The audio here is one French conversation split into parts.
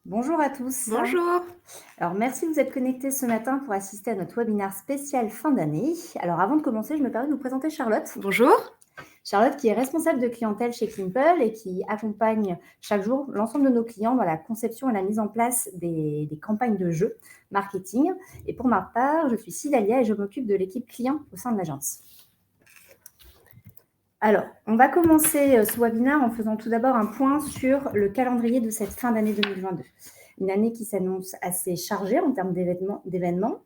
Bonjour à tous. Bonjour. Alors, merci de vous être connectés ce matin pour assister à notre webinaire spécial fin d'année. Alors, avant de commencer, je me permets de vous présenter Charlotte. Bonjour. Charlotte qui est responsable de clientèle chez Kimple et qui accompagne chaque jour l'ensemble de nos clients dans la conception et la mise en place des campagnes de jeux marketing. Et pour ma part, je suis Sidalia et je m'occupe de l'équipe client au sein de l'agence. Alors, on va commencer ce webinaire en faisant tout d'abord un point sur le calendrier de cette fin d'année 2022. Une année qui s'annonce assez chargée en termes d'événements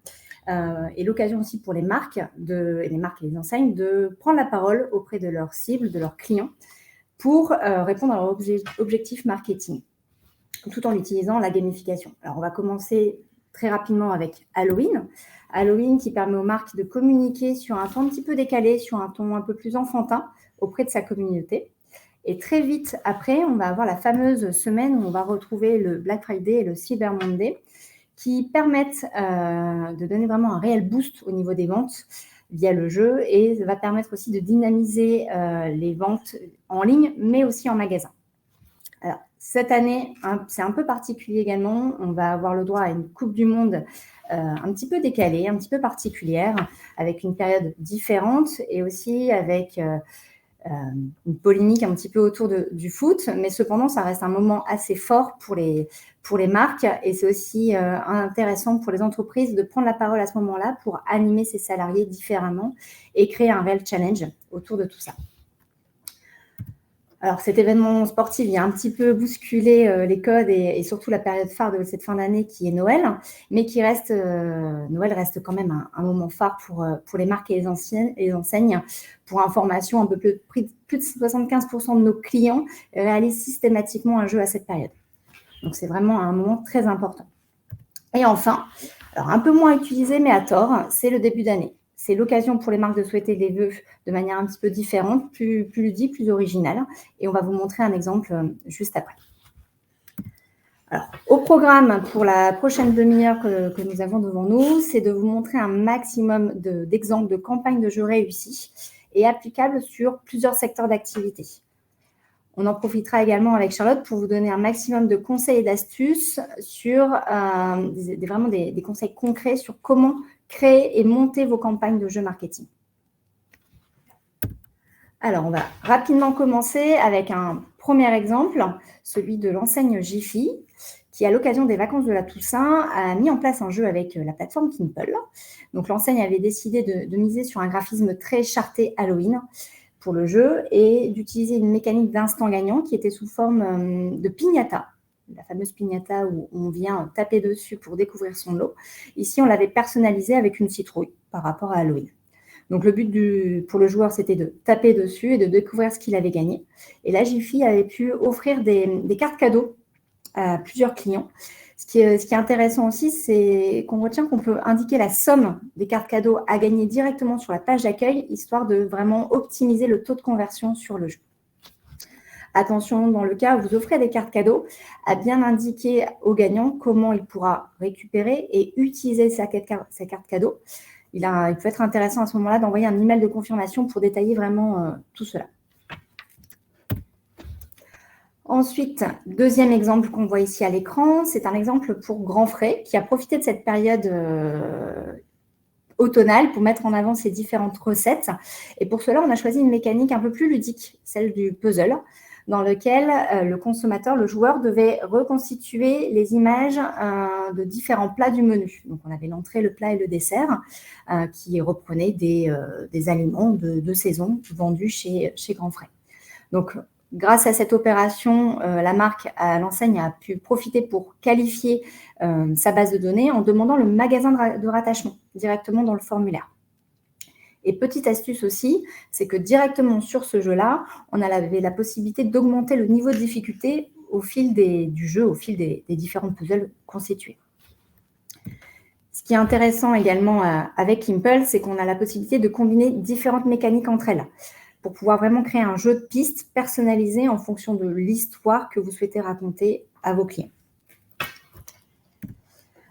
et l'occasion aussi pour les marques et les enseignes de prendre la parole auprès de leurs cibles, de leurs clients pour répondre à leurs objectifs marketing tout en utilisant la gamification. Alors, on va commencer très rapidement avec Halloween. Halloween qui permet aux marques de communiquer sur un ton un petit peu décalé, sur un ton un peu plus enfantin auprès de sa communauté. Et très vite après, on va avoir la fameuse semaine où on va retrouver le Black Friday et le Cyber Monday qui permettent de donner vraiment un réel boost au niveau des ventes via le jeu et va permettre aussi de dynamiser les ventes en ligne, mais aussi en magasin. Alors, cette année, c'est un peu particulier également. On va avoir le droit à une Coupe du Monde un petit peu décalée, un petit peu particulière, avec une période différente et aussi avec une polémique un petit peu autour du foot. Mais cependant, ça reste un moment assez fort pour les marques et c'est aussi intéressant pour les entreprises de prendre la parole à ce moment-là pour animer ses salariés différemment et créer un réel challenge autour de tout ça. Alors, cet événement sportif vient un petit peu bousculer les codes et surtout la période phare de cette fin d'année qui est Noël, mais qui reste, Noël reste quand même un moment phare pour les marques et les enseignes. Pour information, un peu plus de 75% de nos clients réalisent systématiquement un jeu à cette période. Donc, c'est vraiment un moment très important. Et enfin, alors un peu moins utilisé, mais à tort, c'est le début d'année. C'est l'occasion pour les marques de souhaiter des vœux de manière un petit peu différente, plus ludique, plus originale. Et on va vous montrer un exemple juste après. Alors, au programme pour la prochaine demi-heure que nous avons devant nous, c'est de vous montrer un maximum d'exemples de campagnes de jeux réussies et applicables sur plusieurs secteurs d'activité. On en profitera également avec Charlotte pour vous donner un maximum de conseils et d'astuces sur vraiment des conseils concrets sur comment créer et monter vos campagnes de jeux marketing. Alors, on va rapidement commencer avec un premier exemple, celui de l'enseigne Jiffy, qui, à l'occasion des vacances de la Toussaint, a mis en place un jeu avec la plateforme Kimple. Donc, l'enseigne avait décidé de miser sur un graphisme très charté Halloween pour le jeu et d'utiliser une mécanique d'instant gagnant qui était sous forme de piñata, la fameuse piñata où on vient taper dessus pour découvrir son lot. Ici, on l'avait personnalisé avec une citrouille par rapport à Halloween. Donc, le but pour le joueur, c'était de taper dessus et de découvrir ce qu'il avait gagné. Et là, Jiffy avait pu offrir des cartes cadeaux à plusieurs clients. Ce qui est intéressant aussi, c'est qu'on retient qu'on peut indiquer la somme des cartes cadeaux à gagner directement sur la page d'accueil, histoire de vraiment optimiser le taux de conversion sur le jeu. Attention, dans le cas où vous offrez des cartes cadeaux, à bien indiquer au gagnant comment il pourra récupérer et utiliser sa carte cadeau. Il peut être intéressant à ce moment-là d'envoyer un email de confirmation pour détailler vraiment tout cela. Ensuite, deuxième exemple qu'on voit ici à l'écran, c'est un exemple pour Grand Frais qui a profité de cette période automnale pour mettre en avant ses différentes recettes. Et pour cela, on a choisi une mécanique un peu plus ludique, celle du puzzle, dans lequel le consommateur, le joueur, devait reconstituer les images de différents plats du menu. Donc, on avait l'entrée, le plat et le dessert qui reprenaient des aliments de saison vendus chez Grand Frais. Donc, grâce à cette opération, la marque, l'enseigne a pu profiter pour qualifier sa base de données en demandant le magasin de rattachement directement dans le formulaire. Et petite astuce aussi, c'est que directement sur ce jeu-là, on avait la possibilité d'augmenter le niveau de difficulté au fil du jeu, au fil des différents puzzles constitués. Ce qui est intéressant également avec Kimple, c'est qu'on a la possibilité de combiner différentes mécaniques entre elles pour pouvoir vraiment créer un jeu de pistes personnalisé en fonction de l'histoire que vous souhaitez raconter à vos clients.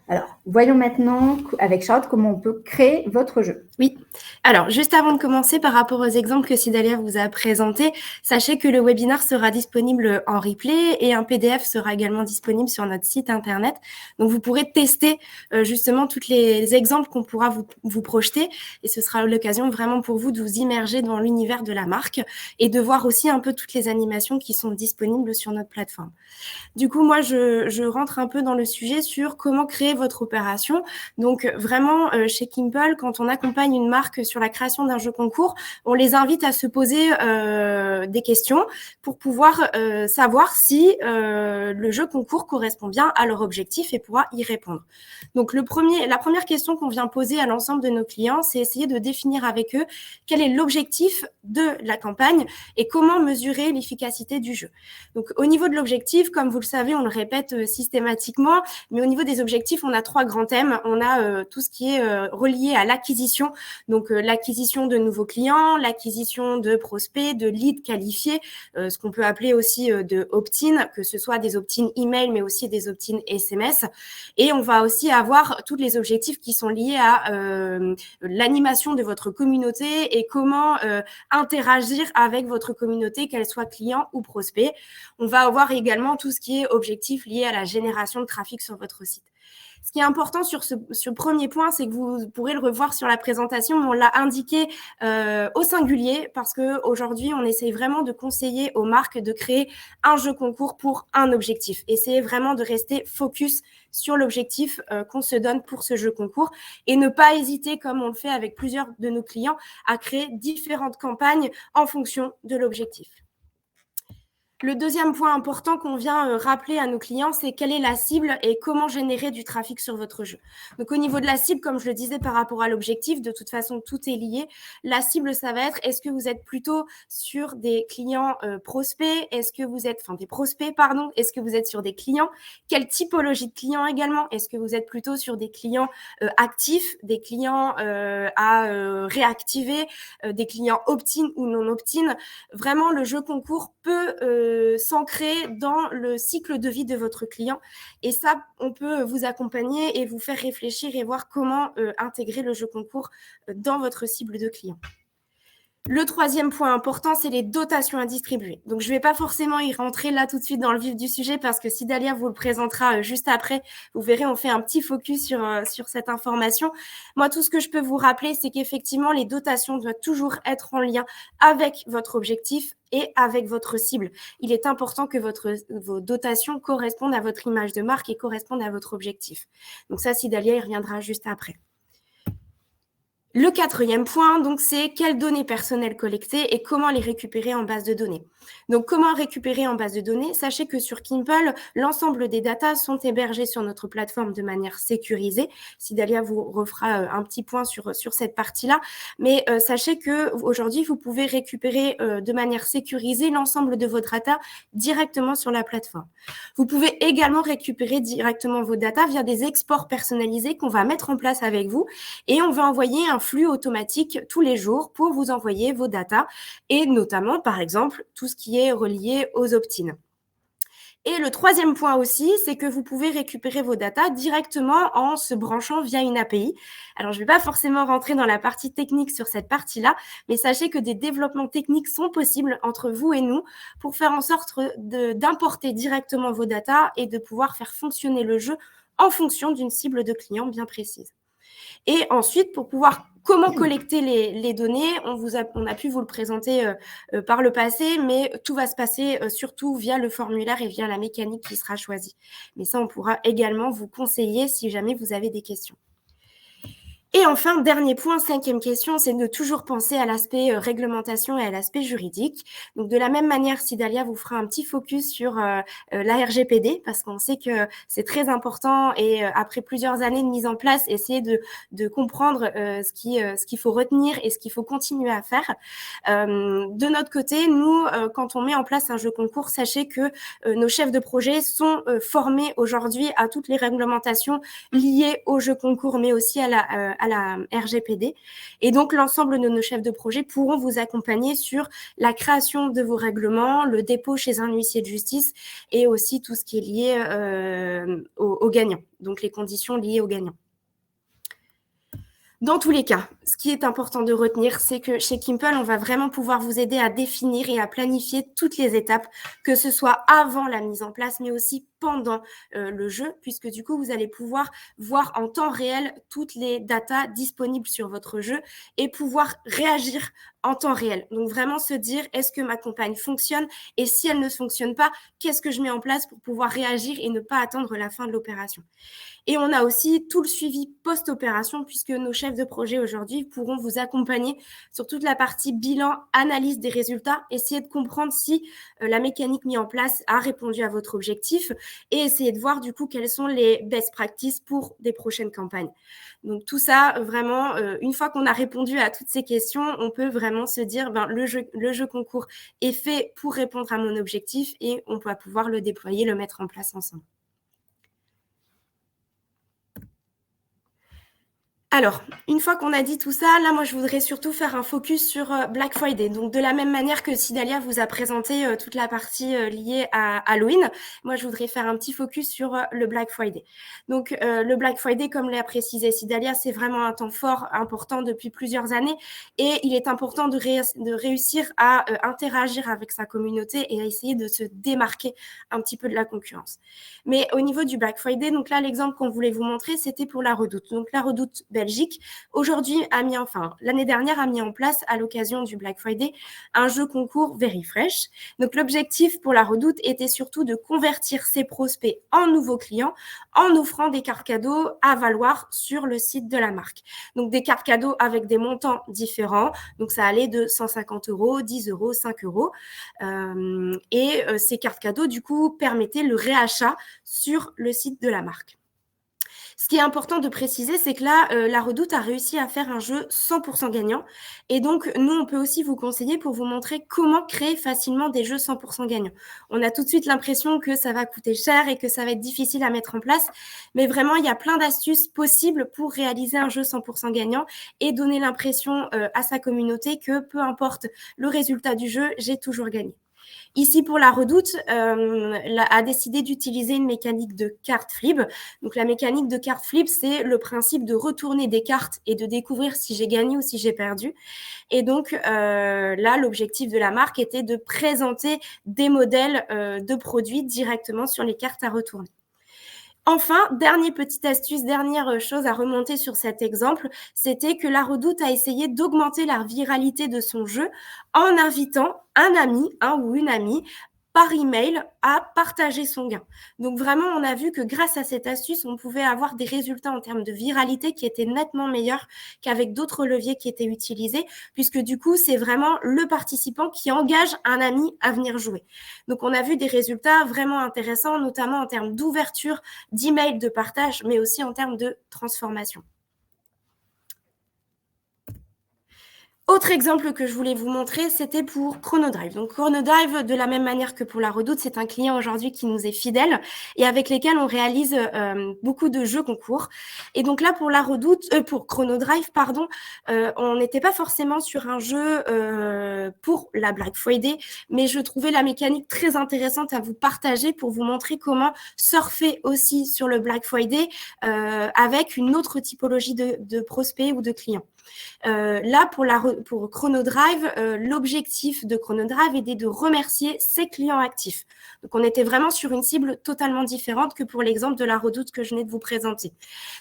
Alors, voyons maintenant avec Charlotte comment on peut créer votre jeu. Oui, Alors, juste avant de commencer, par rapport aux exemples que Sidalia vous a présentés, sachez que le webinaire sera disponible en replay et un PDF sera également disponible sur notre site internet. Donc, vous pourrez tester justement tous les exemples qu'on pourra vous projeter et ce sera l'occasion vraiment pour vous de vous immerger dans l'univers de la marque et de voir aussi un peu toutes les animations qui sont disponibles sur notre plateforme. Du coup, moi, je rentre un peu dans le sujet sur comment créer votre opération. Donc, vraiment, chez Kimpel, quand on accompagne une marque sur la création d'un jeu concours, on les invite à se poser des questions pour pouvoir savoir si le jeu concours correspond bien à leur objectif et pouvoir y répondre. Donc, la première question qu'on vient poser à l'ensemble de nos clients, c'est essayer de définir avec eux quel est l'objectif de la campagne et comment mesurer l'efficacité du jeu. Donc, au niveau de l'objectif, comme vous le savez, on le répète systématiquement, mais au niveau des objectifs, on a 3 grands thèmes. On a tout ce qui est relié à l'acquisition, donc l'acquisition de nouveaux clients, l'acquisition de prospects, de leads qualifiés, ce qu'on peut appeler aussi de opt-in, que ce soit des opt-in email, mais aussi des opt-in SMS. Et on va aussi avoir tous les objectifs qui sont liés à l'animation de votre communauté et comment interagir avec votre communauté, qu'elle soit client ou prospect. On va avoir également tout ce qui est objectif lié à la génération de trafic sur votre site. Ce qui est important sur ce premier point, c'est que vous pourrez le revoir sur la présentation. On l'a indiqué au singulier parce qu'aujourd'hui, on essaye vraiment de conseiller aux marques de créer un jeu concours pour un objectif. Essayez vraiment de rester focus sur l'objectif qu'on se donne pour ce jeu concours et ne pas hésiter, comme on le fait avec plusieurs de nos clients, à créer différentes campagnes en fonction de l'objectif. Le deuxième point important qu'on vient rappeler à nos clients, c'est quelle est la cible et comment générer du trafic sur votre jeu. Donc, au niveau de la cible, comme je le disais par rapport à l'objectif, de toute façon, tout est lié. La cible, ça va être, est-ce que vous êtes plutôt sur des clients prospects? Est-ce que vous êtes, des prospects, pardon? Est-ce que vous êtes sur des clients? Quelle typologie de clients également? Est-ce que vous êtes plutôt sur des clients actifs, des clients à réactiver, des clients opt-in ou non opt-in? Vraiment, le jeu concours peut s'ancrer dans le cycle de vie de votre client. Et ça, on peut vous accompagner et vous faire réfléchir et voir comment intégrer le jeu concours dans votre cible de client. Le troisième point important, c'est les dotations à distribuer. Donc, je ne vais pas forcément y rentrer là tout de suite dans le vif du sujet parce que Sidalia vous le présentera juste après. Vous verrez, on fait un petit focus sur cette information. Moi, tout ce que je peux vous rappeler, c'est qu'effectivement, les dotations doivent toujours être en lien avec votre objectif et avec votre cible. Il est important que vos dotations correspondent à votre image de marque et correspondent à votre objectif. Donc ça, Sidalia y reviendra juste après. Le quatrième point, donc, c'est quelles données personnelles collecter et comment les récupérer en base de données. Donc, comment récupérer en base de données? Sachez que sur Kimpel, l'ensemble des datas sont hébergées sur notre plateforme de manière sécurisée. Sidalia vous refera un petit point sur cette partie-là. Mais sachez qu'aujourd'hui, vous pouvez récupérer de manière sécurisée l'ensemble de vos datas directement sur la plateforme. Vous pouvez également récupérer directement vos datas via des exports personnalisés qu'on va mettre en place avec vous et on va envoyer un flux automatique tous les jours pour vous envoyer vos datas et notamment, par exemple, tout ce qui est relié aux opt-in. Et le troisième point aussi, c'est que vous pouvez récupérer vos datas directement en se branchant via une API. Alors, je ne vais pas forcément rentrer dans la partie technique sur cette partie-là, mais sachez que des développements techniques sont possibles entre vous et nous pour faire en sorte d'importer directement vos datas et de pouvoir faire fonctionner le jeu en fonction d'une cible de client bien précise. Et ensuite, pour pouvoir comment collecter les données, on a pu vous le présenter par le passé, mais tout va se passer surtout via le formulaire et via la mécanique qui sera choisie. Mais ça, on pourra également vous conseiller si jamais vous avez des questions. Et enfin, dernier point, 5e question, c'est de toujours penser à l'aspect réglementation et à l'aspect juridique. Donc, de la même manière, Sidalia vous fera un petit focus sur la RGPD, parce qu'on sait que c'est très important et après plusieurs années de mise en place, essayer de comprendre ce qu'il faut retenir et ce qu'il faut continuer à faire. De notre côté, nous, quand on met en place un jeu concours, sachez que nos chefs de projet sont formés aujourd'hui à toutes les réglementations liées au jeu concours, mais aussi à la RGPD. Et donc, l'ensemble de nos chefs de projet pourront vous accompagner sur la création de vos règlements, le dépôt chez un huissier de justice et aussi tout ce qui est lié aux gagnants, donc les conditions liées aux gagnants. Dans tous les cas, ce qui est important de retenir, c'est que chez Kimple, on va vraiment pouvoir vous aider à définir et à planifier toutes les étapes, que ce soit avant la mise en place, mais aussi pendant le jeu, puisque du coup, vous allez pouvoir voir en temps réel toutes les datas disponibles sur votre jeu et pouvoir réagir en temps réel. Donc vraiment se dire, est-ce que ma campagne fonctionne? Et si elle ne fonctionne pas, qu'est-ce que je mets en place pour pouvoir réagir et ne pas attendre la fin de l'opération? Et on a aussi tout le suivi post-opération, puisque nos chefs de projet aujourd'hui pourront vous accompagner sur toute la partie bilan, analyse des résultats, essayer de comprendre si la mécanique mise en place a répondu à votre objectif et essayer de voir du coup quelles sont les best practices pour des prochaines campagnes. Donc tout ça, vraiment, une fois qu'on a répondu à toutes ces questions, on peut vraiment se dire, le jeu concours est fait pour répondre à mon objectif et on va pouvoir le déployer, le mettre en place ensemble. Alors, une fois qu'on a dit tout ça, là, moi, je voudrais surtout faire un focus sur Black Friday. Donc, de la même manière que Sidalia vous a présenté toute la partie liée à Halloween, moi, je voudrais faire un petit focus sur le Black Friday. Donc, le Black Friday, comme l'a précisé Sidalia, c'est vraiment un temps fort, important depuis plusieurs années. Et il est important de réussir à interagir avec sa communauté et à essayer de se démarquer un petit peu de la concurrence. Mais au niveau du Black Friday, donc là, l'exemple qu'on voulait vous montrer, c'était pour la Redoute. Donc, la Redoute Belgique, aujourd'hui, l'année dernière, a mis en place, à l'occasion du Black Friday, un jeu concours Very Fresh. Donc, l'objectif pour la Redoute était surtout de convertir ses prospects en nouveaux clients en offrant des cartes cadeaux à valoir sur le site de la marque. Donc, des cartes cadeaux avec des montants différents. Donc, ça allait de 150 €, 10 €, 5 €. Ces cartes cadeaux, du coup, permettaient le réachat sur le site de la marque. Ce qui est important de préciser, c'est que là, la Redoute a réussi à faire un jeu 100% gagnant. Et donc, nous, on peut aussi vous conseiller pour vous montrer comment créer facilement des jeux 100% gagnants. On a tout de suite l'impression que ça va coûter cher et que ça va être difficile à mettre en place. Mais vraiment, il y a plein d'astuces possibles pour réaliser un jeu 100% gagnant et donner l'impression à sa communauté que peu importe le résultat du jeu, j'ai toujours gagné. Ici, pour la Redoute, a décidé d'utiliser une mécanique de carte flip. Donc, la mécanique de carte flip, c'est le principe de retourner des cartes et de découvrir si j'ai gagné ou si j'ai perdu. Et donc, là, l'objectif de la marque était de présenter des modèles de produits directement sur les cartes à retourner. Enfin, dernière petite astuce, dernière chose à remonter sur cet exemple, c'était que la Redoute a essayé d'augmenter la viralité de son jeu en invitant un ami, un ou une amie, par email à partager son gain. Donc vraiment, on a vu que grâce à cette astuce, on pouvait avoir des résultats en termes de viralité qui étaient nettement meilleurs qu'avec d'autres leviers qui étaient utilisés, puisque du coup, c'est vraiment le participant qui engage un ami à venir jouer. Donc on a vu des résultats vraiment intéressants, notamment en termes d'ouverture, d'email, de partage, mais aussi en termes de transformation. Autre exemple que je voulais vous montrer, c'était pour Chronodrive. Donc Chronodrive, de la même manière que pour la Redoute, c'est un client aujourd'hui qui nous est fidèle et avec lesquels on réalise beaucoup de jeux concours. Et donc là, pour la Redoute, pour Chronodrive, pardon, on n'était pas forcément sur un jeu pour la Black Friday, mais je trouvais la mécanique très intéressante à vous partager pour vous montrer comment surfer aussi sur le Black Friday avec une autre typologie de prospects ou de clients. Là, pour Chronodrive, l'objectif de Chronodrive était de remercier ses clients actifs. Donc, on était vraiment sur une cible totalement différente que pour l'exemple de la Redoute que je venais de vous présenter.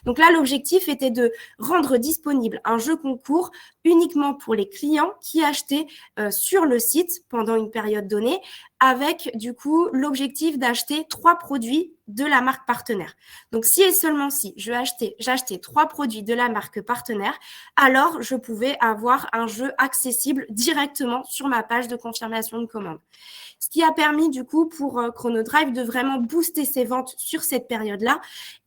Donc là, l'objectif était de rendre disponible un jeu concours uniquement pour les clients qui achetaient sur le site pendant une période donnée, avec du coup l'objectif d'acheter 3 produits de la marque partenaire. Donc, si et seulement si j'achetais 3 produits de la marque partenaire, alors je pouvais avoir un jeu accessible directement sur ma page de confirmation de commande. Ce qui a permis du coup pour Chronodrive de vraiment booster ses ventes sur cette période-là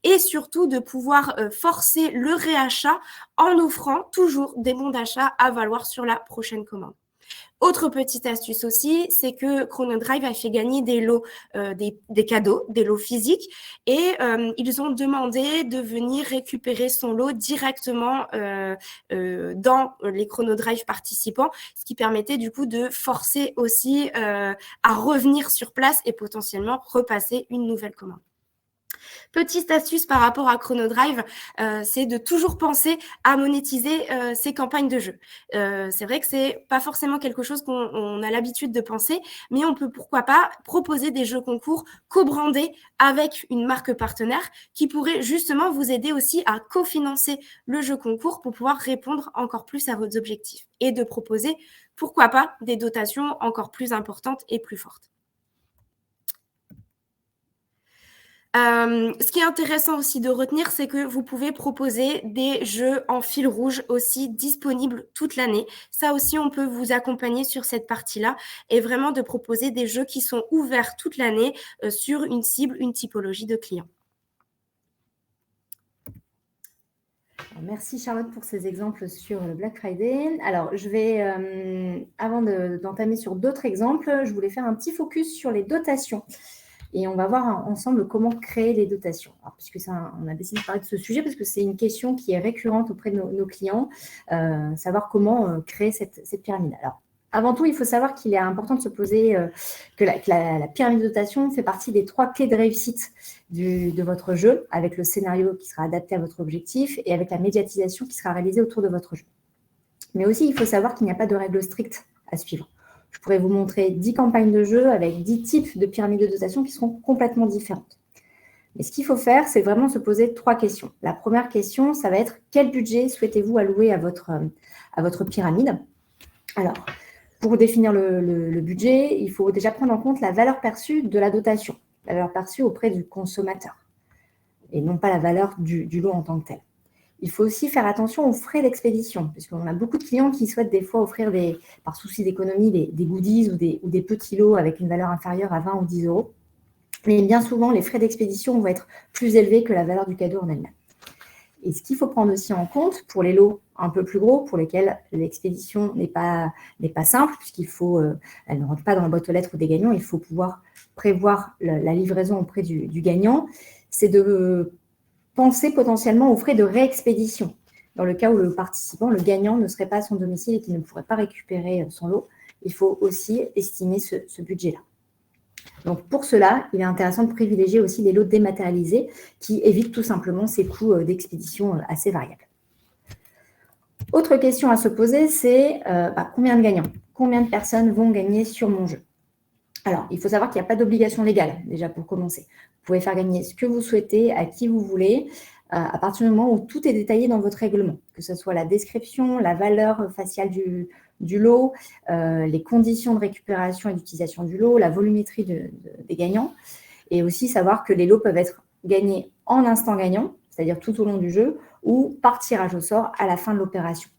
et surtout de pouvoir forcer le réachat en offrant toujours des bons d'achat à valoir sur la prochaine commande. Autre petite astuce aussi, c'est que Chronodrive a fait gagner des lots, des cadeaux, des lots physiques et ils ont demandé de venir récupérer son lot directement dans les Chronodrive participants, ce qui permettait du coup de forcer aussi à revenir sur place et potentiellement repasser une nouvelle commande. Petite astuce par rapport à Chronodrive, c'est de toujours penser à monétiser ses campagnes de jeu. C'est vrai que c'est pas forcément quelque chose qu'on a l'habitude de penser, mais on peut pourquoi pas proposer des jeux concours co-brandés avec une marque partenaire qui pourrait justement vous aider aussi à cofinancer le jeu concours pour pouvoir répondre encore plus à vos objectifs et de proposer pourquoi pas des dotations encore plus importantes et plus fortes. Ce qui est intéressant aussi de retenir, c'est que vous pouvez proposer des jeux en fil rouge aussi disponibles toute l'année. Ça aussi, on peut vous accompagner sur cette partie-là et vraiment de proposer des jeux qui sont ouverts toute l'année sur une cible, une typologie de clients. Merci Charlotte pour ces exemples sur le Black Friday. Alors, je vais, avant d'entamer sur d'autres exemples, je voulais faire un petit focus sur les dotations. Et on va voir ensemble comment créer les dotations. Alors, puisque on a décidé de parler de ce sujet parce que c'est une question qui est récurrente auprès de nos clients, savoir comment créer cette pyramide. Alors, avant tout, il faut savoir qu'il est important de se poser que la pyramide de dotation fait partie des 3 clés de réussite de votre jeu, avec le scénario qui sera adapté à votre objectif et avec la médiatisation qui sera réalisée autour de votre jeu. Mais aussi, il faut savoir qu'il n'y a pas de règles strictes à suivre. Je pourrais vous montrer 10 campagnes de jeu avec 10 types de pyramides de dotation qui seront complètement différentes. Mais ce qu'il faut faire, c'est vraiment se poser 3 questions. La première question, ça va être quel budget souhaitez-vous allouer à votre pyramide? Alors, pour définir le budget, il faut déjà prendre en compte la valeur perçue de la dotation, la valeur perçue auprès du consommateur, et non pas la valeur du lot en tant que tel. Il faut aussi faire attention aux frais d'expédition, puisqu'on a beaucoup de clients qui souhaitent des fois offrir, par souci d'économie, des goodies ou des petits lots avec une valeur inférieure à 20 ou 10 euros. Mais bien souvent, les frais d'expédition vont être plus élevés que la valeur du cadeau en elle-même. Et ce qu'il faut prendre aussi en compte pour les lots un peu plus gros, pour lesquels l'expédition n'est pas simple, elle ne rentre pas dans la boîte aux lettres des gagnants, il faut pouvoir prévoir la livraison auprès du gagnant, c'est de penser potentiellement aux frais de réexpédition, dans le cas où le participant, le gagnant, ne serait pas à son domicile et qu'il ne pourrait pas récupérer son lot. Il faut aussi estimer ce budget-là. Donc, pour cela, il est intéressant de privilégier aussi des lots dématérialisés qui évitent tout simplement ces coûts d'expédition assez variables. Autre question à se poser, c'est combien de gagnants? Combien de personnes vont gagner sur mon jeu? Alors, il faut savoir qu'il n'y a pas d'obligation légale, déjà pour commencer. Vous pouvez faire gagner ce que vous souhaitez, à qui vous voulez, à partir du moment où tout est détaillé dans votre règlement, que ce soit la description, la valeur faciale du lot, les conditions de récupération et d'utilisation du lot, la volumétrie des gagnants, et aussi savoir que les lots peuvent être gagnés en instant gagnant, c'est-à-dire tout au long du jeu, ou par tirage au sort à la fin de l'opération.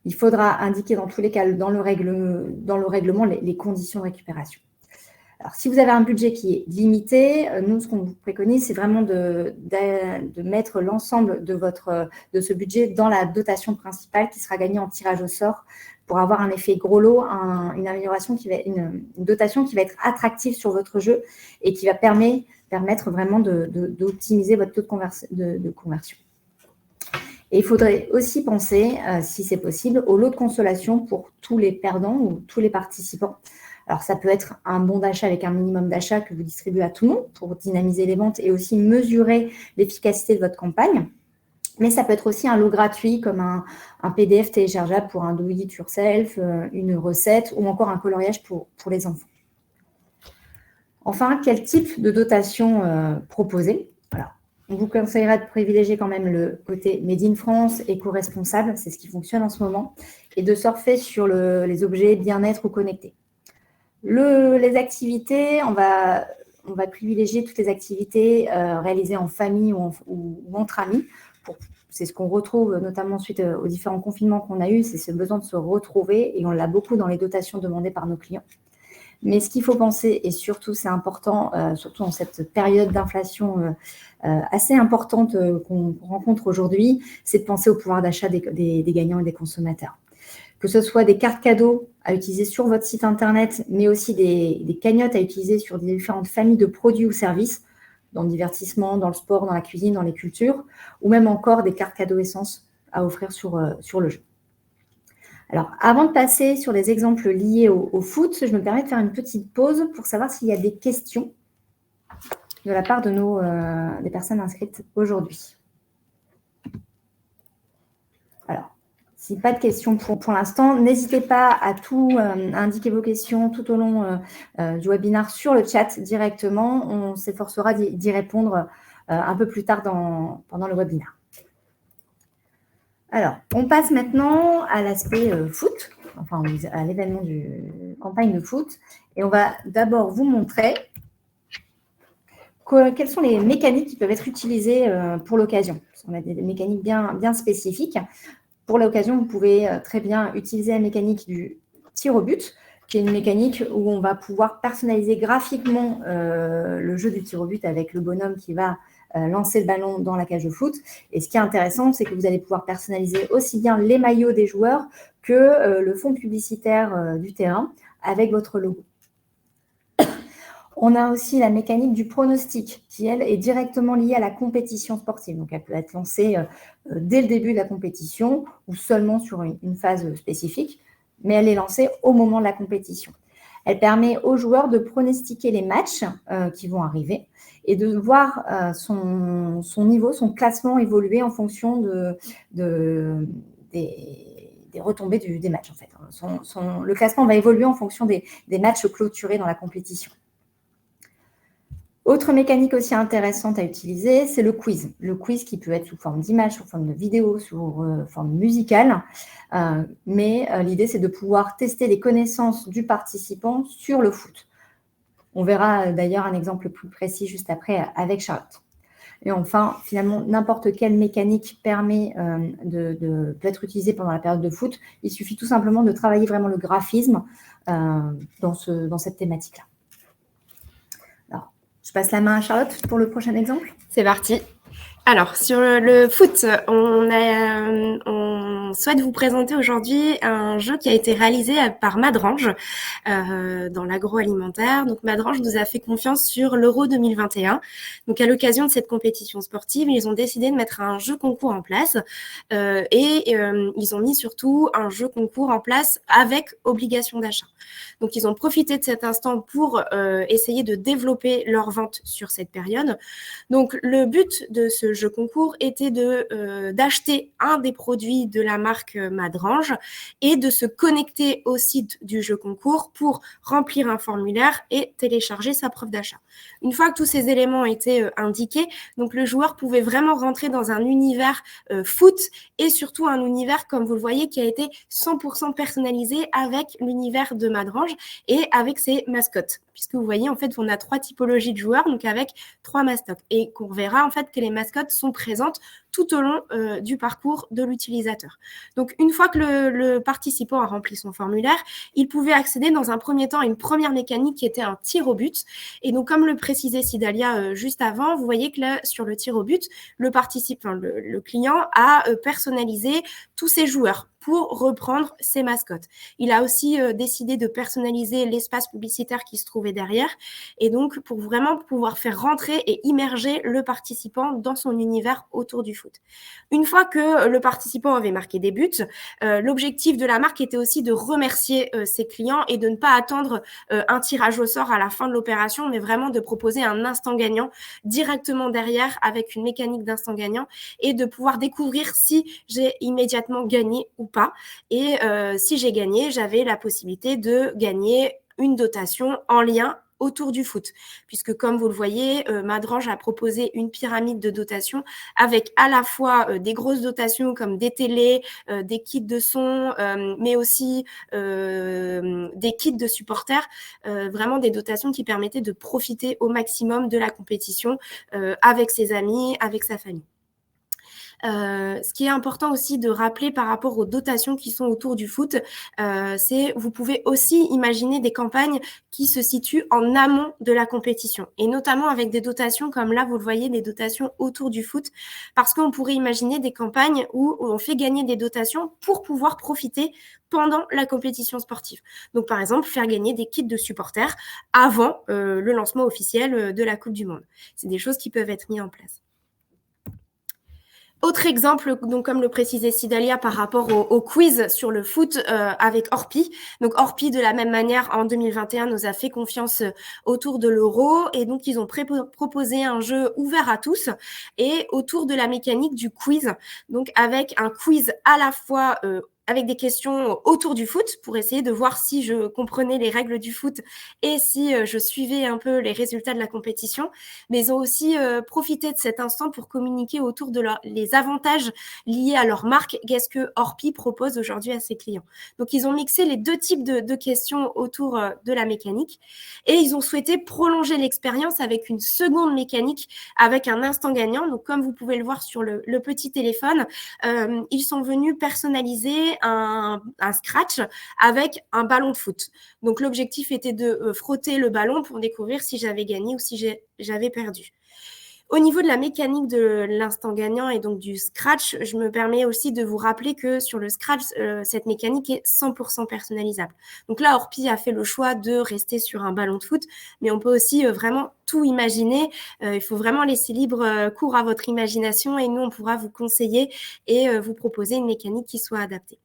Il faudra indiquer dans tous les cas dans le règlement les conditions de récupération. Alors, si vous avez un budget qui est limité, nous, ce qu'on vous préconise, c'est vraiment de mettre l'ensemble de ce budget dans la dotation principale qui sera gagnée en tirage au sort pour avoir un effet gros lot, une amélioration une dotation qui va être attractive sur votre jeu et qui va permettre vraiment d'optimiser votre taux de conversion. Et il faudrait aussi penser, si c'est possible, au lot de consolation pour tous les perdants ou tous les participants. Alors, ça peut être un bon d'achat avec un minimum d'achat que vous distribuez à tout le monde pour dynamiser les ventes et aussi mesurer l'efficacité de votre campagne. Mais ça peut être aussi un lot gratuit comme un PDF téléchargeable pour un do it yourself, une recette ou encore un coloriage pour les enfants. Enfin, quel type de dotation proposer? Alors, on vous conseillera de privilégier quand même le côté Made in France, éco-responsable, c'est ce qui fonctionne en ce moment, et de surfer sur les objets bien-être ou connectés. Les activités, on va privilégier toutes les activités réalisées en famille ou entre amis. C'est ce qu'on retrouve notamment suite aux différents confinements qu'on a eus, c'est ce besoin de se retrouver et on l'a beaucoup dans les dotations demandées par nos clients. Mais ce qu'il faut penser, et surtout c'est important, surtout en cette période d'inflation assez importante qu'on rencontre aujourd'hui, c'est de penser au pouvoir d'achat des gagnants et des consommateurs. Que ce soit des cartes cadeaux à utiliser sur votre site internet, mais aussi des cagnottes à utiliser sur des différentes familles de produits ou services, dans le divertissement, dans le sport, dans la cuisine, dans les cultures, ou même encore des cartes cadeaux essence à offrir sur le jeu. Alors, avant de passer sur les exemples liés au foot, je me permets de faire une petite pause pour savoir s'il y a des questions. de la part des personnes inscrites aujourd'hui. Alors, si pas de questions pour l'instant, n'hésitez pas à indiquer vos questions tout au long du webinaire sur le chat directement. On s'efforcera d'y répondre un peu plus tard pendant le webinaire. Alors, on passe maintenant à l'aspect foot, enfin à l'événement du campagne de foot. Et on va d'abord vous montrer quelles sont les mécaniques qui peuvent être utilisées pour l'occasion. On a des mécaniques bien spécifiques. Pour l'occasion, vous pouvez très bien utiliser la mécanique du tir au but, qui est une mécanique où on va pouvoir personnaliser graphiquement le jeu du tir au but avec le bonhomme qui va lancer le ballon dans la cage de foot. Et ce qui est intéressant, c'est que vous allez pouvoir personnaliser aussi bien les maillots des joueurs que le fond publicitaire du terrain avec votre logo. On a aussi la mécanique du pronostic qui, elle, est directement liée à la compétition sportive. Donc, elle peut être lancée dès le début de la compétition ou seulement sur une phase spécifique, mais elle est lancée au moment de la compétition. Elle permet aux joueurs de pronostiquer les matchs qui vont arriver et de voir son niveau, son classement évoluer en fonction des retombées des matchs. En fait. Le classement va évoluer en fonction des matchs clôturés dans la compétition. Autre mécanique aussi intéressante à utiliser, c'est le quiz. Le quiz qui peut être sous forme d'image, sous forme de vidéo, sous forme musicale. Mais l'idée, c'est de pouvoir tester les connaissances du participant sur le foot. On verra d'ailleurs un exemple plus précis juste après avec Charlotte. Et enfin, finalement, n'importe quelle mécanique permet peut être utilisée pendant la période de foot. Il suffit tout simplement de travailler vraiment le graphisme dans cette thématique-là. Je passe la main à Charlotte pour le prochain exemple. C'est parti. Alors, sur le foot, on souhaite vous présenter aujourd'hui un jeu qui a été réalisé par Madrange dans l'agroalimentaire. Donc, Madrange nous a fait confiance sur l'Euro 2021. Donc, à l'occasion de cette compétition sportive, ils ont décidé de mettre un jeu concours en place ils ont mis surtout un jeu concours en place avec obligation d'achat. Donc, ils ont profité de cet instant pour essayer de développer leur vente sur cette période. Donc, le but de ce jeu concours était d'acheter un des produits de la marque Madrange et de se connecter au site du jeu concours pour remplir un formulaire et télécharger sa preuve d'achat. Une fois que tous ces éléments étaient indiqués, donc le joueur pouvait vraiment rentrer dans un univers foot et surtout un univers, comme vous le voyez, qui a été 100% personnalisé avec l'univers de Madrange et avec ses mascottes. Puisque vous voyez, en fait, on a 3 typologies de joueurs, donc avec 3 mascottes. Et qu'on verra, en fait, que les mascottes sont présentes tout au long du parcours de l'utilisateur. Donc, une fois que le participant a rempli son formulaire, il pouvait accéder dans un premier temps à une première mécanique qui était un tir au but. Et donc, comme le précisait Sidalia juste avant, vous voyez que là, sur le tir au but, le client a personnalisé tous ses joueurs pour reprendre ses mascottes. Il a aussi décidé de personnaliser l'espace publicitaire qui se trouvait derrière et donc pour vraiment pouvoir faire rentrer et immerger le participant dans son univers autour du foot. Une fois que le participant avait marqué des buts, l'objectif de la marque était aussi de remercier ses clients et de ne pas attendre un tirage au sort à la fin de l'opération, mais vraiment de proposer un instant gagnant directement derrière avec une mécanique d'instant gagnant et de pouvoir découvrir si j'ai immédiatement gagné ou pas. Et si j'ai gagné, j'avais la possibilité de gagner une dotation en lien autour du foot. Puisque comme vous le voyez, Madrange a proposé une pyramide de dotation avec à la fois des grosses dotations comme des télés, des kits de son, mais aussi des kits de supporters, vraiment des dotations qui permettaient de profiter au maximum de la compétition avec ses amis, avec sa famille. Ce qui est important aussi de rappeler par rapport aux dotations qui sont autour du foot, c'est vous pouvez aussi imaginer des campagnes qui se situent en amont de la compétition et notamment avec des dotations comme là vous le voyez, des dotations autour du foot parce qu'on pourrait imaginer des campagnes où on fait gagner des dotations pour pouvoir profiter pendant la compétition sportive. Donc par exemple, faire gagner des kits de supporters avant le lancement officiel de la Coupe du Monde. C'est des choses qui peuvent être mises en place. Autre exemple, donc comme le précisait Sidalia par rapport au quiz sur le foot avec Orpi. Donc Orpi, de la même manière, en 2021, nous a fait confiance autour de l'Euro et donc ils ont proposé un jeu ouvert à tous et autour de la mécanique du quiz. Donc avec un quiz à la fois avec des questions autour du foot pour essayer de voir si je comprenais les règles du foot et si je suivais un peu les résultats de la compétition. Mais ils ont aussi profité de cet instant pour communiquer autour de les avantages liés à leur marque. Qu'est-ce que Orpi propose aujourd'hui à ses clients? Donc, ils ont mixé les deux types de questions autour de la mécanique et ils ont souhaité prolonger l'expérience avec une seconde mécanique avec un instant gagnant. Donc, comme vous pouvez le voir sur le petit téléphone, ils sont venus personnaliser un scratch avec un ballon de foot. Donc, l'objectif était de frotter le ballon pour découvrir si j'avais gagné ou si j'avais perdu. Au niveau de la mécanique de l'instant gagnant et donc du scratch, je me permets aussi de vous rappeler que sur le scratch, cette mécanique est 100% personnalisable. Donc là, Orpi a fait le choix de rester sur un ballon de foot, mais on peut aussi vraiment tout imaginer. Il faut vraiment laisser libre cours à votre imagination et nous, on pourra vous conseiller et vous proposer une mécanique qui soit adaptée.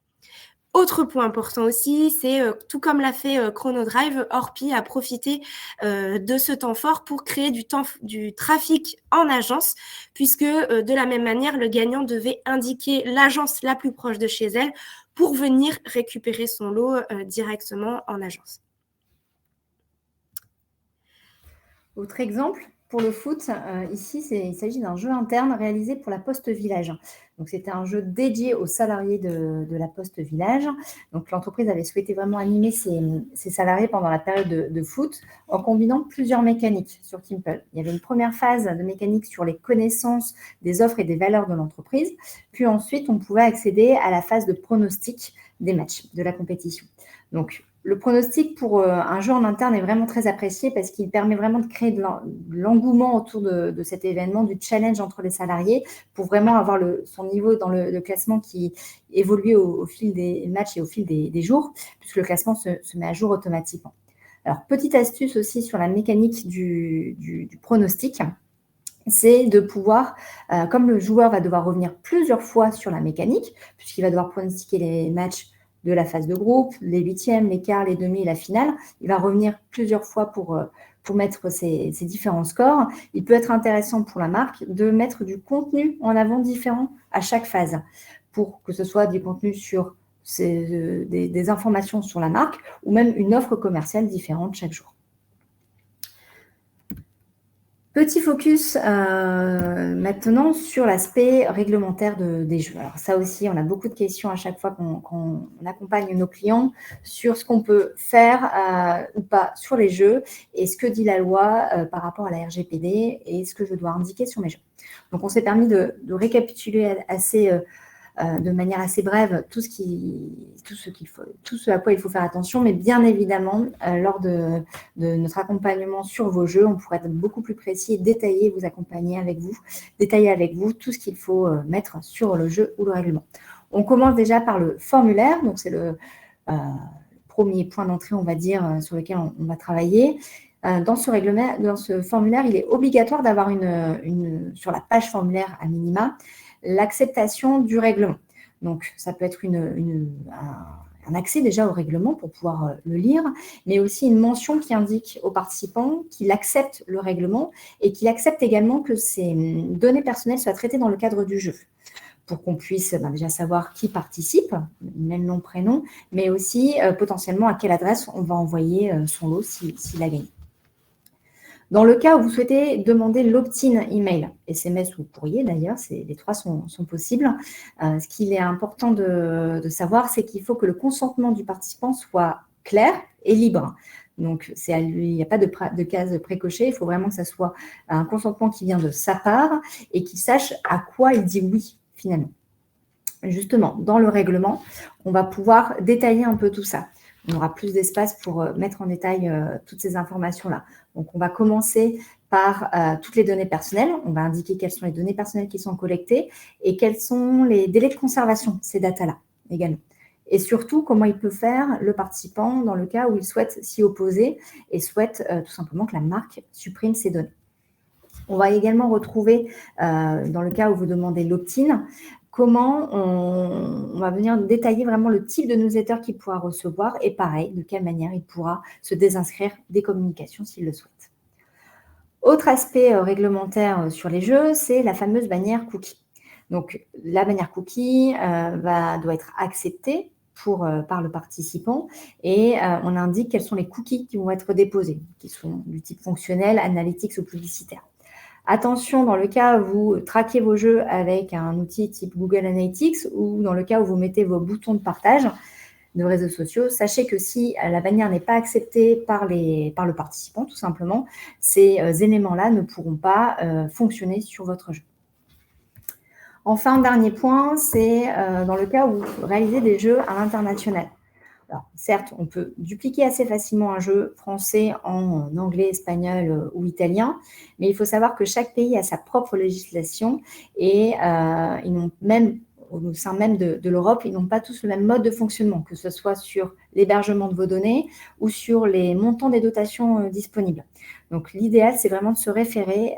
Autre point important aussi, c'est tout comme l'a fait Chronodrive, Orpi a profité de ce temps fort pour créer du trafic en agence, puisque de la même manière, le gagnant devait indiquer l'agence la plus proche de chez elle pour venir récupérer son lot directement en agence. Autre exemple, pour le foot, ici, il s'agit d'un jeu interne réalisé pour la Poste Village. Donc, c'était un jeu dédié aux salariés de la Poste Village. Donc, l'entreprise avait souhaité vraiment animer ses salariés pendant la période de foot en combinant plusieurs mécaniques sur Kimple. Il y avait une première phase de mécanique sur les connaissances des offres et des valeurs de l'entreprise. Puis ensuite, on pouvait accéder à la phase de pronostic des matchs, de la compétition. Donc, le pronostic pour un jeu en interne est vraiment très apprécié parce qu'il permet vraiment de créer de l'engouement autour de cet événement, du challenge entre les salariés pour vraiment avoir son niveau dans le classement qui évolue au fil des matchs et au fil des jours, puisque le classement se met à jour automatiquement. Alors, petite astuce aussi sur la mécanique du pronostic, c'est de pouvoir, comme le joueur va devoir revenir plusieurs fois sur la mécanique, puisqu'il va devoir pronostiquer les matchs de la phase de groupe, les huitièmes, les quarts, les demi et la finale. Il va revenir plusieurs fois pour mettre ces différents scores. Il peut être intéressant pour la marque de mettre du contenu en avant différent à chaque phase, pour que ce soit du contenu sur des informations sur la marque ou même une offre commerciale différente chaque jour. Petit focus maintenant sur l'aspect réglementaire des jeux. Alors ça aussi, on a beaucoup de questions à chaque fois qu'on accompagne nos clients sur ce qu'on peut faire ou pas sur les jeux et ce que dit la loi par rapport à la RGPD et ce que je dois indiquer sur mes jeux. Donc on s'est permis de récapituler de manière assez brève tout ce à quoi il faut faire attention, mais bien évidemment, lors de notre accompagnement sur vos jeux, on pourrait être beaucoup plus précis et détailler, vous accompagner avec vous, détailler avec vous tout ce qu'il faut mettre sur le jeu ou le règlement. On commence déjà par le formulaire, donc c'est le premier point d'entrée, on va dire, sur lequel on va travailler. Dans ce formulaire, il est obligatoire d'avoir sur la page formulaire à minima, l'acceptation du règlement. Donc, ça peut être un accès déjà au règlement pour pouvoir le lire, mais aussi une mention qui indique aux participants qu'il accepte le règlement et qu'il accepte également que ces données personnelles soient traitées dans le cadre du jeu, pour qu'on puisse déjà savoir qui participe, même nom, prénom, mais aussi potentiellement à quelle adresse on va envoyer son lot s'il a gagné. Dans le cas où vous souhaitez demander l'opt-in email, SMS ou courrier d'ailleurs, les trois sont possibles, ce qu'il est important de savoir, c'est qu'il faut que le consentement du participant soit clair et libre. Donc, il n'y a pas de case précochée, il faut vraiment que ça soit un consentement qui vient de sa part et qu'il sache à quoi il dit oui finalement. Justement, dans le règlement, on va pouvoir détailler un peu tout ça. On aura plus d'espace pour mettre en détail toutes ces informations-là. Donc, on va commencer par toutes les données personnelles. On va indiquer quelles sont les données personnelles qui sont collectées et quels sont les délais de conservation, ces datas-là également. Et surtout, comment il peut faire le participant dans le cas où il souhaite s'y opposer et souhaite tout simplement que la marque supprime ces données. On va également retrouver, dans le cas où vous demandez l'opt-in, comment on va venir détailler vraiment le type de newsletter qu'il pourra recevoir et pareil, de quelle manière il pourra se désinscrire des communications s'il le souhaite. Autre aspect réglementaire sur les jeux, c'est la fameuse bannière cookie. Donc, la bannière cookie doit être acceptée par le participant et on indique quels sont les cookies qui vont être déposés, qui sont du type fonctionnel, analytics ou publicitaire. Attention, dans le cas où vous traquez vos jeux avec un outil type Google Analytics ou dans le cas où vous mettez vos boutons de partage de réseaux sociaux, sachez que si la bannière n'est pas acceptée par le participant, tout simplement, ces éléments-là ne pourront pas fonctionner sur votre jeu. Enfin, dernier point, c'est dans le cas où vous réalisez des jeux à l'international. Alors, certes, on peut dupliquer assez facilement un jeu français en anglais, espagnol ou italien, mais il faut savoir que chaque pays a sa propre législation et ils n'ont même, au sein même de l'Europe, ils n'ont pas tous le même mode de fonctionnement, que ce soit sur l'hébergement de vos données ou sur les montants des dotations disponibles. Donc, l'idéal, c'est vraiment de se référer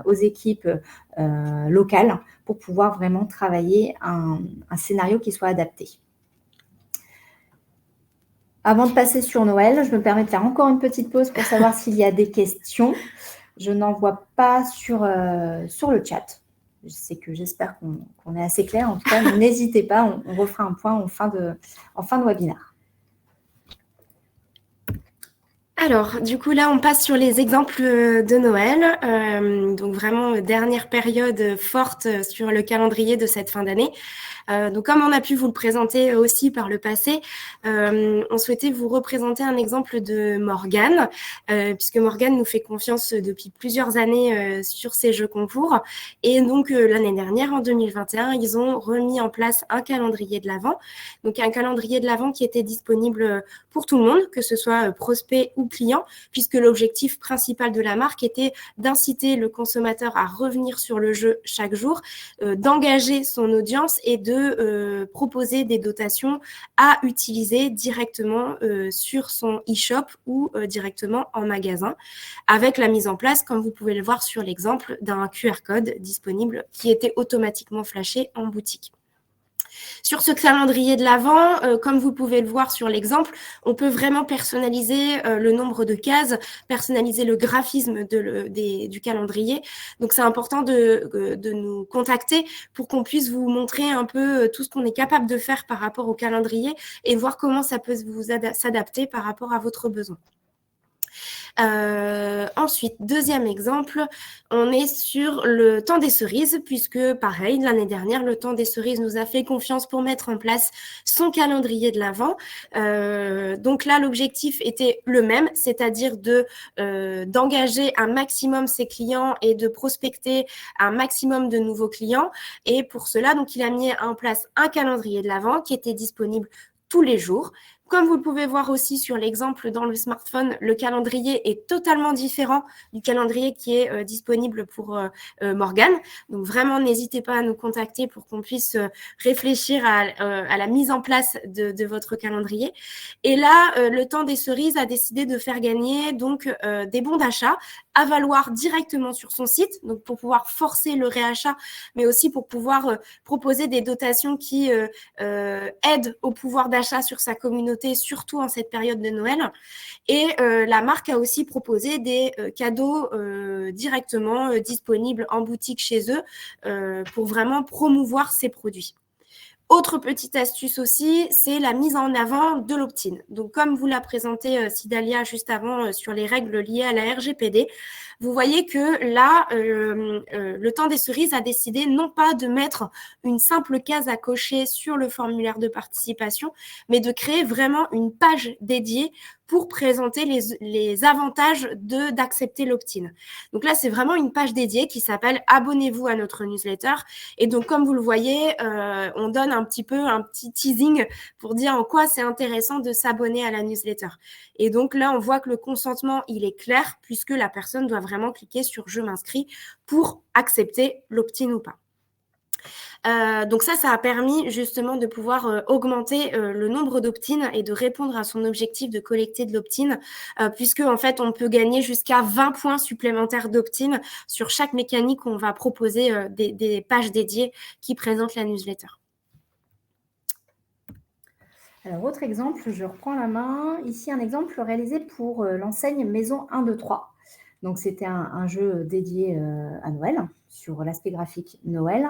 aux équipes locales pour pouvoir vraiment travailler un scénario qui soit adapté. Avant de passer sur Noël, je me permets de faire encore une petite pause pour savoir s'il y a des questions. Je n'en vois pas sur le chat. J'espère qu'on est assez clair. En tout cas, n'hésitez pas, on refera un point en fin de webinaire. Alors, du coup, là, on passe sur les exemples de Noël. Donc, vraiment, dernière période forte sur le calendrier de cette fin d'année. Donc, comme on a pu vous le présenter aussi par le passé, on souhaitait vous représenter un exemple de Morgane, puisque Morgane nous fait confiance depuis plusieurs années sur ces jeux concours. Et donc, l'année dernière, en 2021, ils ont remis en place un calendrier de l'Avent. Donc, un calendrier de l'Avent qui était disponible pour tout le monde, que ce soit prospect ou client, puisque l'objectif principal de la marque était d'inciter le consommateur à revenir sur le jeu chaque jour, d'engager son audience et de proposer des dotations à utiliser directement sur son e-shop ou directement en magasin, avec la mise en place, comme vous pouvez le voir sur l'exemple, d'un QR code disponible qui était automatiquement flashé en boutique. Sur ce calendrier de l'Avent, comme vous pouvez le voir sur l'exemple, on peut vraiment personnaliser le nombre de cases, personnaliser le graphisme du calendrier. Donc, c'est important de nous contacter pour qu'on puisse vous montrer un peu tout ce qu'on est capable de faire par rapport au calendrier et voir comment ça peut s'adapter par rapport à votre besoin. Ensuite, deuxième exemple, on est sur le temps des cerises, puisque pareil, l'année dernière, le temps des cerises nous a fait confiance pour mettre en place son calendrier de l'Avent. Donc là, l'objectif était le même, c'est-à-dire d'engager un maximum ses clients et de prospecter un maximum de nouveaux clients. Et pour cela, donc, il a mis en place un calendrier de l'Avent qui était disponible tous les jours. Comme vous le pouvez voir aussi sur l'exemple dans le smartphone, le calendrier est totalement différent du calendrier qui est disponible pour Morgane. Donc vraiment, n'hésitez pas à nous contacter pour qu'on puisse réfléchir à la mise en place de votre calendrier. Et là, le temps des cerises a décidé de faire gagner donc des bons d'achat à valoir directement sur son site, donc pour pouvoir forcer le réachat, mais aussi pour pouvoir proposer des dotations qui aident au pouvoir d'achat sur sa communauté, surtout en cette période de Noël. Et la marque a aussi proposé des cadeaux directement disponibles en boutique chez eux pour vraiment promouvoir ses produits. Autre petite astuce aussi, c'est la mise en avant de l'opt-in. Donc, comme vous l'a présenté Sidalia juste avant sur les règles liées à la RGPD, vous voyez que là, le temps des cerises a décidé non pas de mettre une simple case à cocher sur le formulaire de participation, mais de créer vraiment une page dédiée pour présenter les avantages d'accepter l'opt-in. Donc là, c'est vraiment une page dédiée qui s'appelle « Abonnez-vous à notre newsletter ». Et donc, comme vous le voyez, on donne un petit teasing pour dire en quoi c'est intéressant de s'abonner à la newsletter. Et donc là, on voit que le consentement, il est clair puisque la personne doit vraiment cliquer sur « Je m'inscris » pour accepter l'opt-in ou pas. Donc ça a permis justement de pouvoir augmenter le nombre d'opt-in et de répondre à son objectif de collecter de l'opt-in, puisque en fait on peut gagner jusqu'à 20 points supplémentaires d'opt-in sur chaque mécanique où on va proposer des pages dédiées qui présentent la newsletter. Alors, autre exemple, je reprends la main. Ici, un exemple réalisé pour l'enseigne Maison 1, 2, 3. Donc, c'était un jeu dédié à Noël, sur l'aspect graphique Noël,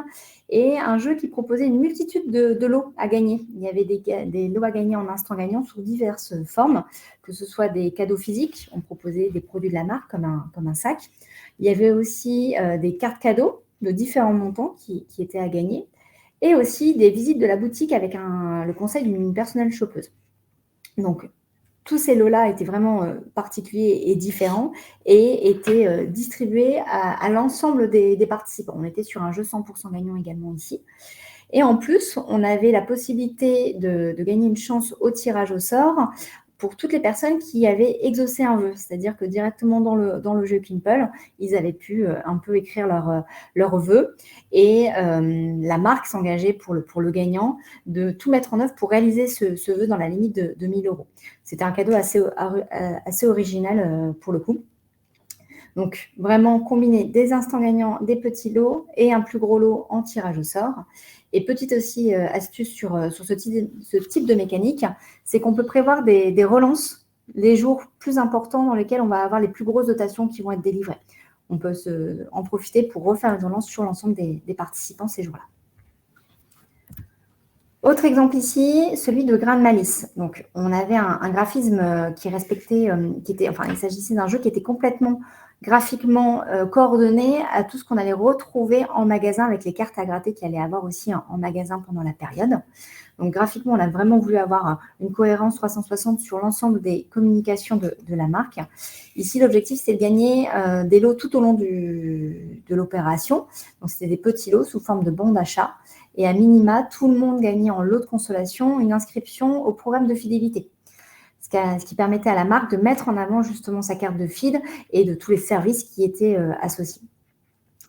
et un jeu qui proposait une multitude de lots à gagner. Il y avait des lots à gagner en instant gagnant sous diverses formes, que ce soit des cadeaux physiques, on proposait des produits de la marque comme un sac. Il y avait aussi des cartes cadeaux de différents montants qui étaient à gagner, et aussi des visites de la boutique avec le conseil d'une personnelle shoppeuse. Donc, tous ces lots-là étaient vraiment particuliers et différents et étaient distribués à l'ensemble des participants. On était sur un jeu 100% gagnant également ici. Et en plus, on avait la possibilité de gagner une chance au tirage au sort pour toutes les personnes qui avaient exaucé un vœu. C'est-à-dire que directement dans le jeu Kimple, ils avaient pu un peu écrire leur vœu. Et la marque s'engageait pour le gagnant de tout mettre en œuvre pour réaliser ce vœu dans la limite de 1 000 €. C'était un cadeau assez original pour le coup. Donc, vraiment combiner des instants gagnants, des petits lots et un plus gros lot en tirage au sort. Et petite aussi astuce sur ce type de mécanique, c'est qu'on peut prévoir des relances les jours plus importants dans lesquels on va avoir les plus grosses dotations qui vont être délivrées. On peut en profiter pour refaire une relance sur l'ensemble des participants ces jours-là. Autre exemple ici, celui de Grain de Malice. Donc, on avait un graphisme qui respectait, il s'agissait d'un jeu qui était complètement graphiquement coordonné à tout ce qu'on allait retrouver en magasin avec les cartes à gratter qu'il allait avoir aussi en magasin pendant la période. Donc, graphiquement, on a vraiment voulu avoir une cohérence 360 sur l'ensemble des communications de la marque. Ici, l'objectif, c'est de gagner des lots tout au long de l'opération. Donc, c'était des petits lots sous forme de bons d'achat. Et à minima, tout le monde gagnait en lot de consolation une inscription au programme de fidélité. Ce qui permettait à la marque de mettre en avant justement sa carte de feed et de tous les services qui étaient associés.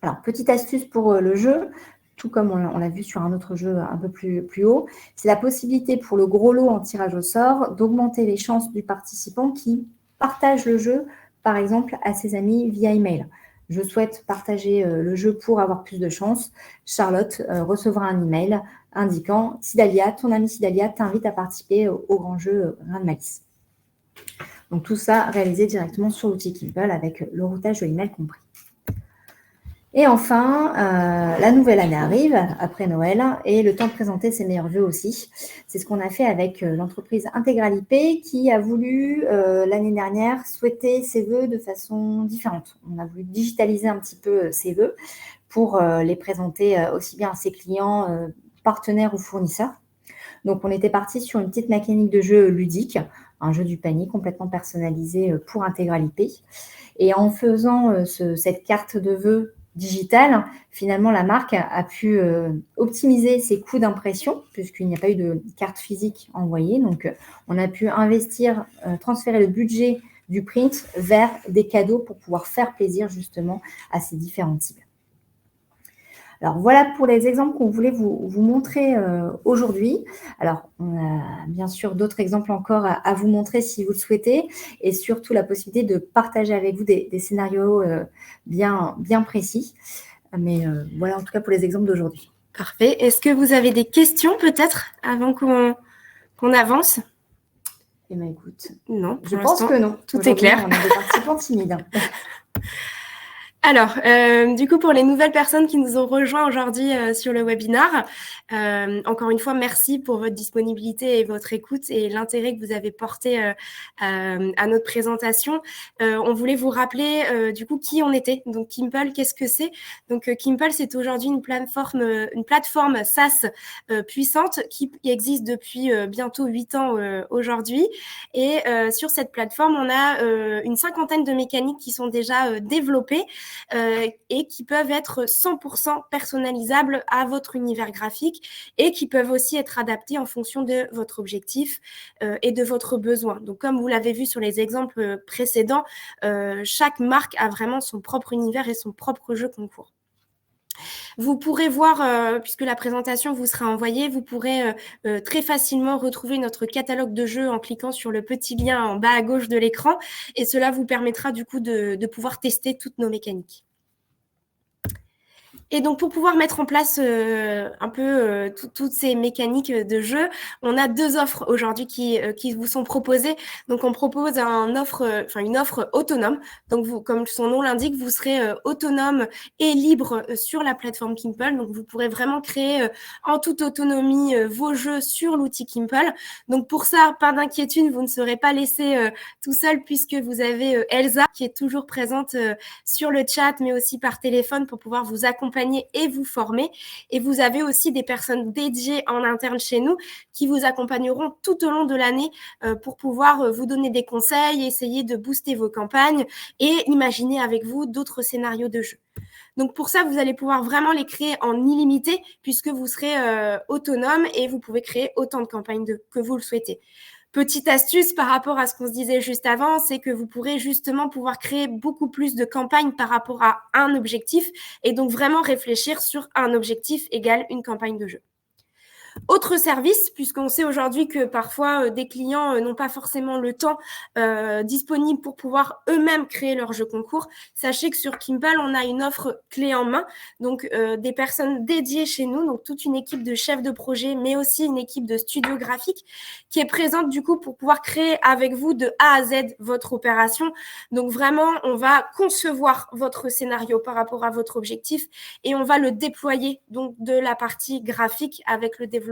Alors, petite astuce pour le jeu, tout comme on l'a vu sur un autre jeu un peu plus haut, c'est la possibilité pour le gros lot en tirage au sort d'augmenter les chances du participant qui partage le jeu, par exemple, à ses amis via email. Je souhaite partager le jeu pour avoir plus de chance. Charlotte recevra un email indiquant « Sidalia, ton ami Sidalia t'invite à participer au grand jeu Grain de Malice ». Donc, tout ça réalisé directement sur l'outil Kimple avec le routage de l'email compris. Et enfin, la nouvelle année arrive après Noël et le temps de présenter ses meilleurs vœux aussi. C'est ce qu'on a fait avec l'entreprise Integralip qui a voulu l'année dernière souhaiter ses vœux de façon différente. On a voulu digitaliser un petit peu ses vœux pour les présenter aussi bien à ses clients, partenaires ou fournisseurs. Donc, on était parti sur une petite mécanique de jeu ludique, un jeu du panier complètement personnalisé pour Integralip. Et en faisant cette carte de vœux digitale, finalement, la marque a pu optimiser ses coûts d'impression, puisqu'il n'y a pas eu de carte physique envoyée. Donc, on a pu transférer le budget du print vers des cadeaux pour pouvoir faire plaisir justement à ces différentes cibles. Alors, voilà pour les exemples qu'on voulait vous montrer aujourd'hui. Alors, on a bien sûr d'autres exemples encore à vous montrer si vous le souhaitez et surtout la possibilité de partager avec vous des scénarios bien précis. Mais voilà en tout cas pour les exemples d'aujourd'hui. Parfait. Est-ce que vous avez des questions peut-être avant qu'on avance? Eh bien, écoute, non, je pense que non. Tout est clair. On a des participants timides. Alors, du coup, pour les nouvelles personnes qui nous ont rejoints aujourd'hui sur le webinaire, encore une fois, merci pour votre disponibilité et votre écoute et l'intérêt que vous avez porté à notre présentation. On voulait vous rappeler du coup qui on était. Donc, Kimple, qu'est-ce que c'est? Donc, Kimple, c'est aujourd'hui une plateforme SaaS puissante qui existe depuis bientôt 8 ans aujourd'hui. Et sur cette plateforme, on a une 50aine de mécaniques qui sont déjà développées et qui peuvent être 100% personnalisables à votre univers graphique et qui peuvent aussi être adaptés en fonction de votre objectif et de votre besoin. Donc, comme vous l'avez vu sur les exemples précédents, chaque marque a vraiment son propre univers et son propre jeu concours. Vous pourrez voir, puisque la présentation vous sera envoyée, vous pourrez très facilement retrouver notre catalogue de jeux en cliquant sur le petit lien en bas à gauche de l'écran et cela vous permettra du coup de pouvoir tester toutes nos mécaniques. Et donc, pour pouvoir mettre en place un peu toutes ces mécaniques de jeu, on a 2 offres aujourd'hui qui vous sont proposées. Donc, on propose une offre autonome. Donc, vous, comme son nom l'indique, vous serez autonome et libre sur la plateforme Kimple. Donc, vous pourrez vraiment créer en toute autonomie vos jeux sur l'outil Kimple. Donc, pour ça, pas d'inquiétude, vous ne serez pas laissé tout seul puisque vous avez Elsa qui est toujours présente sur le chat, mais aussi par téléphone pour pouvoir vous accompagner et vous former. Et vous avez aussi des personnes dédiées en interne chez nous qui vous accompagneront tout au long de l'année pour pouvoir vous donner des conseils, essayer de booster vos campagnes et imaginer avec vous d'autres scénarios de jeu. Donc pour ça, vous allez pouvoir vraiment les créer en illimité puisque vous serez autonome et vous pouvez créer autant de campagnes que vous le souhaitez. Petite astuce par rapport à ce qu'on se disait juste avant, c'est que vous pourrez justement pouvoir créer beaucoup plus de campagnes par rapport à un objectif et donc vraiment réfléchir sur un objectif égale une campagne de jeu. Autre service, puisqu'on sait aujourd'hui que parfois des clients n'ont pas forcément le temps disponible pour pouvoir eux-mêmes créer leur jeu concours, sachez que sur Kimple, on a une offre clé en main, donc des personnes dédiées chez nous, donc toute une équipe de chefs de projet, mais aussi une équipe de studio graphique qui est présente du coup pour pouvoir créer avec vous de A à Z votre opération. Donc vraiment, on va concevoir votre scénario par rapport à votre objectif et on va le déployer donc de la partie graphique avec le développement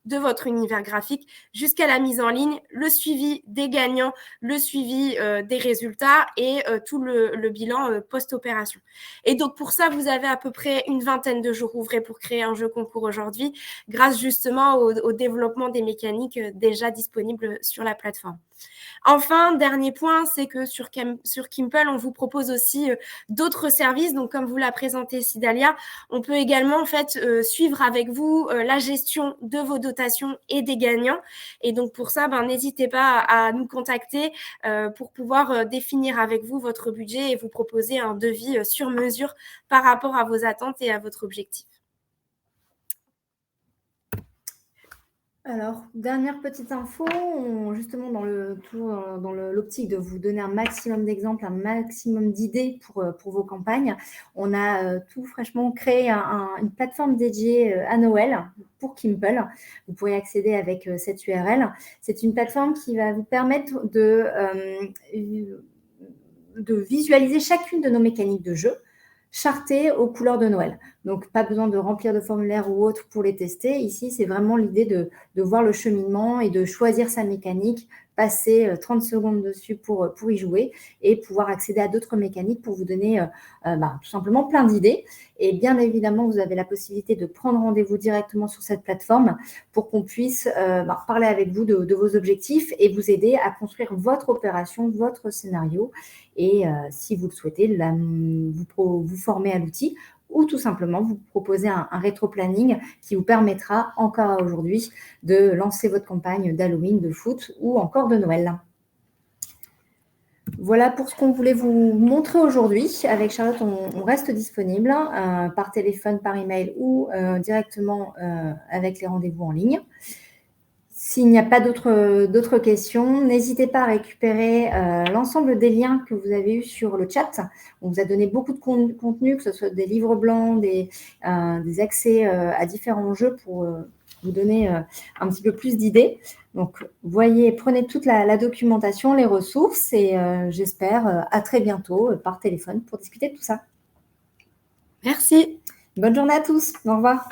de votre univers graphique jusqu'à la mise en ligne, le suivi des gagnants, le suivi des résultats et tout le bilan post-opération. Et donc pour ça, vous avez à peu près une vingtaine de jours ouvrés pour créer un jeu concours aujourd'hui, grâce justement au développement des mécaniques déjà disponibles sur la plateforme. Enfin, dernier point, c'est que sur Kimple, on vous propose aussi d'autres services. Donc, comme vous l'a présenté Sidalia, on peut également en fait suivre avec vous la gestion de vos dotations et des gagnants. Et donc, pour ça, n'hésitez pas à nous contacter pour pouvoir définir avec vous votre budget et vous proposer un devis sur mesure par rapport à vos attentes et à votre objectif. Alors, dernière petite info, justement dans l'optique de vous donner un maximum d'exemples, un maximum d'idées pour vos campagnes, on a tout fraîchement créé une plateforme dédiée à Noël pour Kimple. Vous pourrez accéder avec cette URL. C'est une plateforme qui va vous permettre de visualiser chacune de nos mécaniques de jeu chartées aux couleurs de Noël. Donc, pas besoin de remplir de formulaire ou autre pour les tester. Ici, c'est vraiment l'idée de voir le cheminement et de choisir sa mécanique, passer 30 secondes dessus pour y jouer et pouvoir accéder à d'autres mécaniques pour vous donner tout simplement plein d'idées. Et bien évidemment, vous avez la possibilité de prendre rendez-vous directement sur cette plateforme pour qu'on puisse parler avec vous de vos objectifs et vous aider à construire votre opération, votre scénario. Et si vous le souhaitez, vous former à l'outil ou tout simplement vous proposer un rétro-planning qui vous permettra encore aujourd'hui de lancer votre campagne d'Halloween, de foot ou encore de Noël. Voilà pour ce qu'on voulait vous montrer aujourd'hui. Avec Charlotte, on reste disponible par téléphone, par email ou directement avec les rendez-vous en ligne. S'il n'y a pas d'autres questions, n'hésitez pas à récupérer l'ensemble des liens que vous avez eus sur le chat. On vous a donné beaucoup de contenu, que ce soit des livres blancs, des accès à différents jeux pour vous donner un petit peu plus d'idées. Donc, prenez toute la documentation, les ressources et j'espère à très bientôt par téléphone pour discuter de tout ça. Merci. Bonne journée à tous. Au revoir.